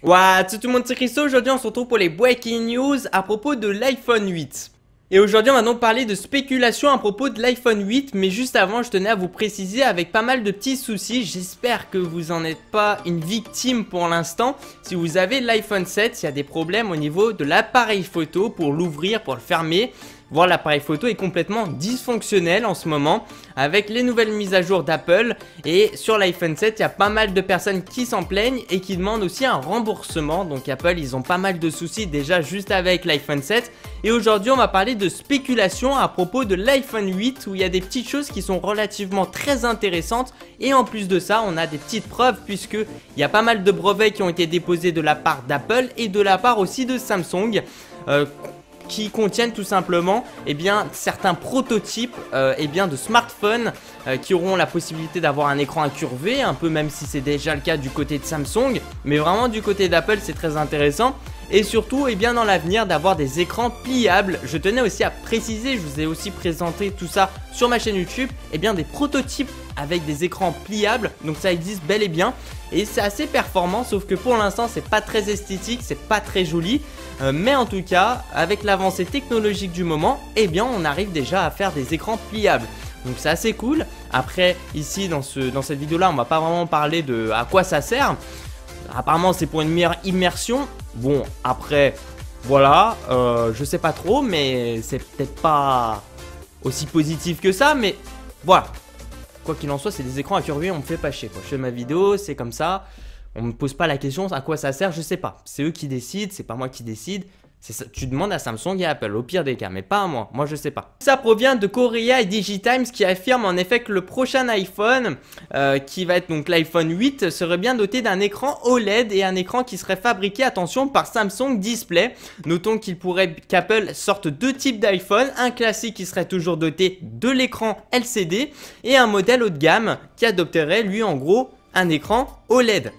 What's up tout le monde, c'est Christo. Aujourd'hui on se retrouve pour les breaking news à propos de l'iPhone 8. Et aujourd'hui on va donc parler de spéculation à propos de l'iPhone 8. Mais juste avant je tenais à vous préciser avec pas mal de petits soucis. J'espère que vous en êtes pas une victime pour l'instant. Si vous avez l'iPhone 7, il y a des problèmes au niveau de l'appareil photo pour l'ouvrir, pour le fermer. Voir l'appareil photo est complètement dysfonctionnel en ce moment avec les nouvelles mises à jour d'Apple. Et sur l'iPhone 7, il y a pas mal de personnes qui s'en plaignent et qui demandent aussi un remboursement. Donc Apple, ils ont pas mal de soucis déjà juste avec l'iPhone 7. Et aujourd'hui, on va parler de spéculation à propos de l'iPhone 8 où il y a des petites choses qui sont relativement très intéressantes. Et en plus de ça, on a des petites preuves puisqu'il y a pas mal de brevets qui ont été déposés de la part d'Apple et de la part aussi de Samsung. Qui contiennent tout simplement certains prototypes de smartphones qui auront la possibilité d'avoir un écran incurvé, un peu même si c'est déjà le cas du côté de Samsung, mais vraiment du côté d'Apple c'est très intéressant. Et surtout dans l'avenir d'avoir des écrans pliables. Je tenais aussi à préciser, je vous ai aussi présenté tout ça sur ma chaîne YouTube, des prototypes avec des écrans pliables, donc ça existe bel et bien et c'est assez performant, sauf que pour l'instant c'est pas très esthétique, c'est pas très joli, mais en tout cas avec l'avancée technologique du moment, on arrive déjà à faire des écrans pliables. Donc c'est assez cool. Après ici dans cette vidéo là on va pas vraiment parler de à quoi ça sert. Apparemment c'est pour une meilleure immersion. Bon après voilà, je sais pas trop, mais c'est peut-être pas aussi positif que ça, mais voilà. Quoi qu'il en soit, c'est des écrans incurvés, on me fait pas chier quoi. Je fais ma vidéo, c'est comme ça. On me pose pas la question à quoi ça sert, je sais pas. C'est eux qui décident, c'est pas moi qui décide. Ça, tu demandes à Samsung et à Apple, au pire des cas, mais pas à moi je sais pas. Ça provient de Korea et DigiTimes qui affirme en effet que le prochain iPhone, qui va être donc l'iPhone 8, serait bien doté d'un écran OLED et un écran qui serait fabriqué, attention, par Samsung Display. Notons qu'il pourrait qu'Apple sorte deux types d'iPhone, un classique qui serait toujours doté de l'écran LCD et un modèle haut de gamme qui adopterait lui en gros un écran OLED.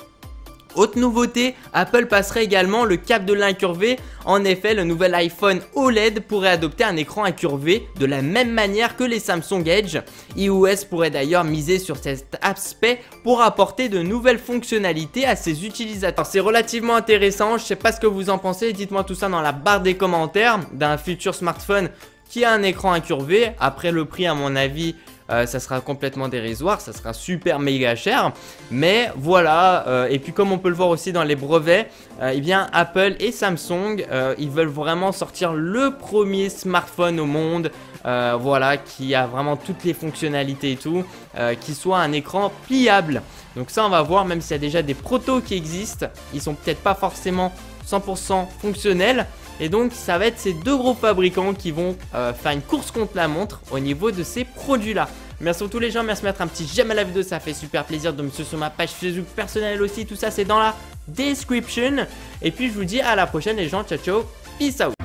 Autre nouveauté, Apple passerait également le cap de l'incurvé. En effet, le nouvel iPhone OLED pourrait adopter un écran incurvé de la même manière que les Samsung Edge. iOS pourrait d'ailleurs miser sur cet aspect pour apporter de nouvelles fonctionnalités à ses utilisateurs. C'est relativement intéressant, je sais pas ce que vous en pensez, dites-moi tout ça dans la barre des commentaires d'un futur smartphone qui a un écran incurvé. Après le prix à mon avis, ça sera complètement dérisoire, ça sera super méga cher, mais voilà. Et puis comme on peut le voir aussi dans les brevets, Apple et Samsung ils veulent vraiment sortir le premier smartphone au monde, voilà, qui a vraiment toutes les fonctionnalités et tout, qui soit un écran pliable. Donc ça on va voir, même s'il y a déjà des protos qui existent, ils sont peut-être pas forcément 100% fonctionnels. Et donc ça va être ces deux gros fabricants qui vont faire une course contre la montre au niveau de ces produits là. Merci à tous les gens, merci de mettre un petit j'aime à la vidéo, ça fait super plaisir, de me suivre sur ma page Facebook personnelle aussi, tout ça c'est dans la description. Et puis je vous dis à la prochaine les gens, ciao ciao, peace out.